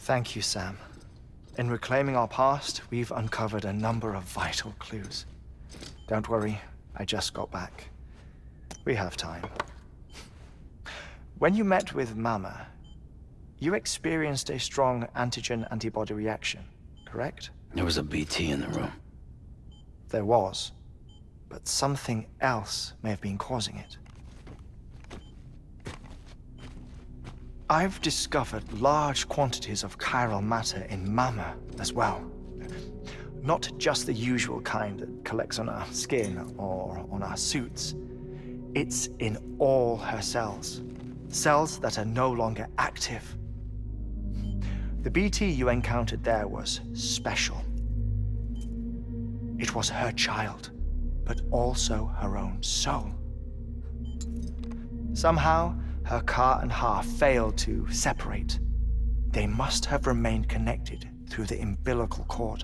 Thank you, Sam. In reclaiming our past, we've uncovered a number of vital clues. Don't worry, I just got back. We have time. When you met with Mama, you experienced a strong antigen-antibody reaction, correct? There was a BT in the room. There was, but something else may have been causing it. I've discovered large quantities of chiral matter in Mama as well. Not just the usual kind that collects on our skin or on our suits. It's in all her cells. Cells that are no longer active. The BT you encountered there was special. It was her child, but also her own soul. Somehow, her car and half failed to separate. They must have remained connected through the umbilical cord.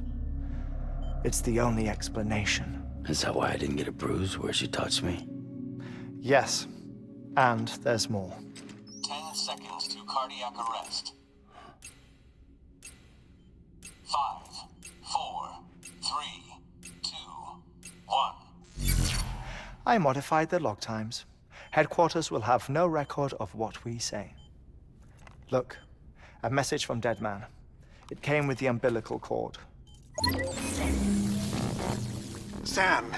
It's the only explanation. Is that why I didn't get a bruise where she touched me? Yes, and there's more. 10 seconds to cardiac arrest. 5, 4, 3, 2, 1. I modified the log times. Headquarters will have no record of what we say. Look, a message from Deadman. It came with the umbilical cord. Sam,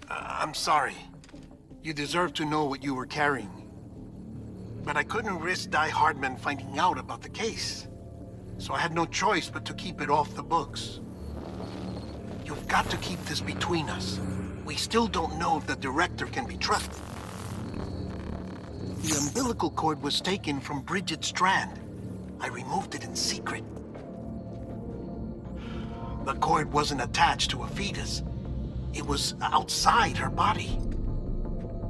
I'm sorry. You deserve to know what you were carrying. But I couldn't risk Di Hardman finding out about the case. So I had no choice but to keep it off the books. You've got to keep this between us. We still don't know if the director can be trusted. The umbilical cord was taken from Bridget Strand. I removed it in secret. The cord wasn't attached to a fetus. It was outside her body.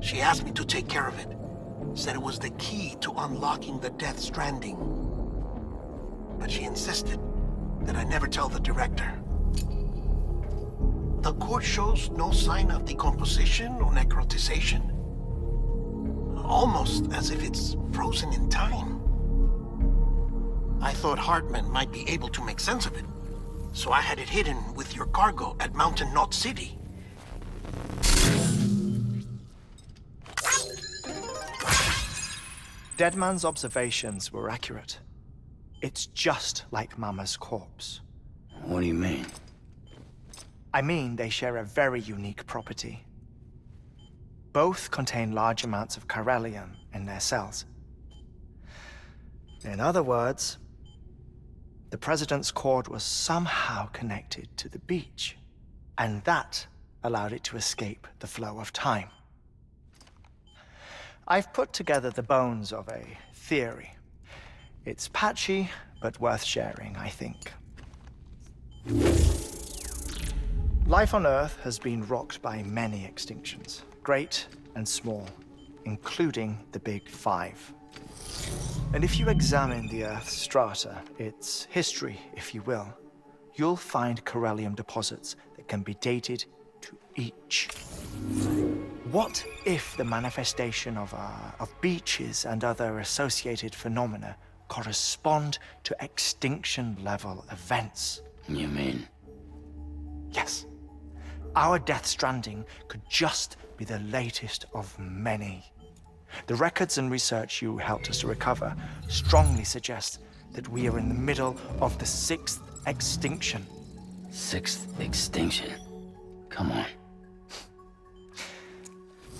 She asked me to take care of it. Said it was the key to unlocking the Death Stranding. But she insisted that I never tell the director. The cord shows no sign of decomposition or necrotization. Almost as if it's frozen in time. I thought Hartman might be able to make sense of it, so I had it hidden with your cargo at Mountain Knot City. Deadman's observations were accurate. It's just like Mama's corpse. What do you mean? I mean, they share a very unique property. Both contain large amounts of chiralium in their cells. In other words, the President's cord was somehow connected to the beach, and that allowed it to escape the flow of time. I've put together the bones of a theory. It's patchy, but worth sharing, I think. Life on Earth has been rocked by many extinctions, great and small, including the Big Five. And if you examine the Earth's strata, its history, if you will, you'll find chiralium deposits that can be dated to each. What if the manifestation of beaches and other associated phenomena correspond to extinction-level events? You mean? Yes. Our Death Stranding could just be the latest of many. The records and research you helped us to recover strongly suggest that we are in the middle of the 6th extinction. 6th extinction? Come on.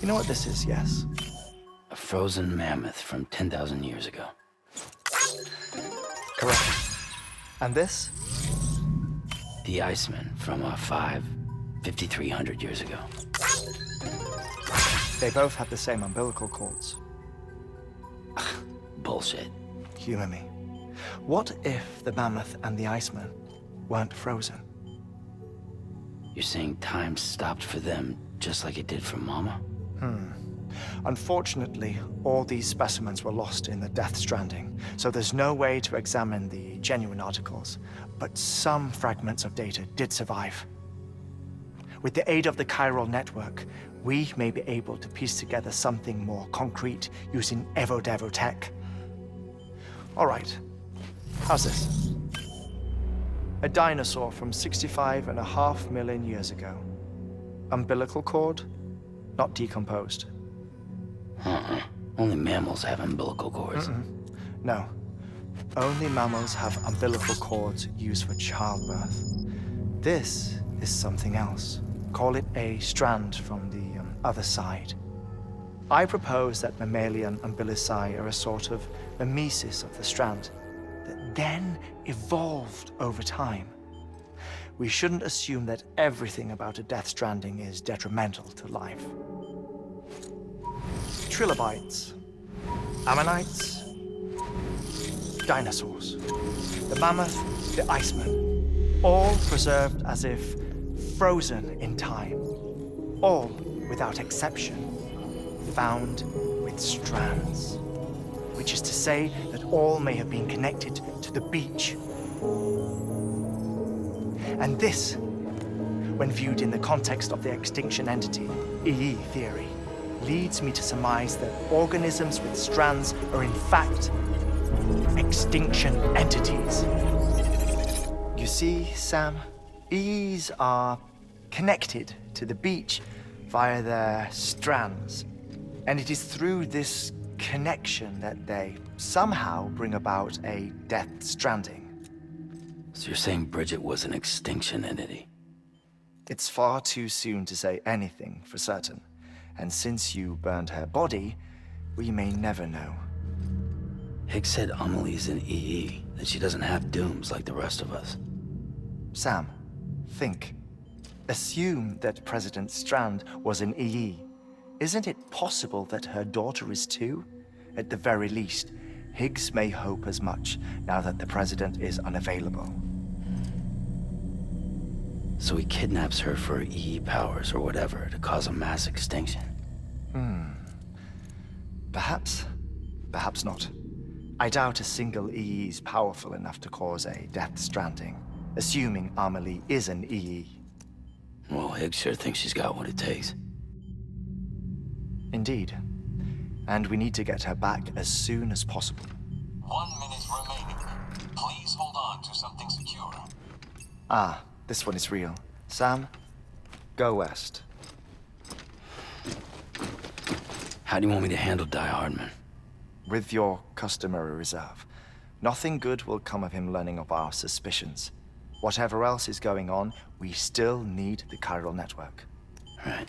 You know what this is, yes? A frozen mammoth from 10,000 years ago. Correct. And this? The Iceman from 5,300 years ago. They both have the same umbilical cords. Bullshit. Humor me. What if the mammoth and the Iceman weren't frozen? You're saying time stopped for them just like it did for Mama? Unfortunately, all these specimens were lost in the Death Stranding, so there's no way to examine the genuine articles, but some fragments of data did survive. With the aid of the chiral network, we may be able to piece together something more concrete using Evo-Devo tech. All right, how's this? A dinosaur from 65.5 million years ago. Umbilical cord, not decomposed. Only mammals have umbilical cords. No. Only mammals have umbilical cords used for childbirth. This is something else. Call it a strand from the other side. I propose that mammalian umbilici are a sort of mimesis of the strand that then evolved over time. We shouldn't assume that everything about a death stranding is detrimental to life. Trilobites, ammonites, dinosaurs, the mammoth, the iceman, all preserved as if frozen in time, all, without exception, found with strands, which is to say that all may have been connected to the beach. And this, when viewed in the context of the extinction entity, EE theory, leads me to surmise that organisms with strands are in fact extinction entities. You see, Sam, EEs are connected to the beach via their strands. And it is through this connection that they somehow bring about a death stranding. So you're saying Bridget was an extinction entity? It's far too soon to say anything for certain. And since you burned her body, we may never know. Higgs said Amelie's an EE, that she doesn't have dooms like the rest of us. Sam, think. Assume that President Strand was an EE. Isn't it possible that her daughter is too? At the very least, Higgs may hope as much now that the president is unavailable. So he kidnaps her for EE powers or whatever to cause a mass extinction. Perhaps. Perhaps not. I doubt a single EE is powerful enough to cause a death stranding, assuming Amelie is an EE. Well, Higgs sure thinks she's got what it takes. Indeed. And we need to get her back as soon as possible. 1 minute remaining. Please hold on to something secure. Ah, this one is real. Sam, go west. How do you want me to handle Die Hardman? With your customary reserve. Nothing good will come of him learning of our suspicions. Whatever else is going on, we still need the chiral network. Right.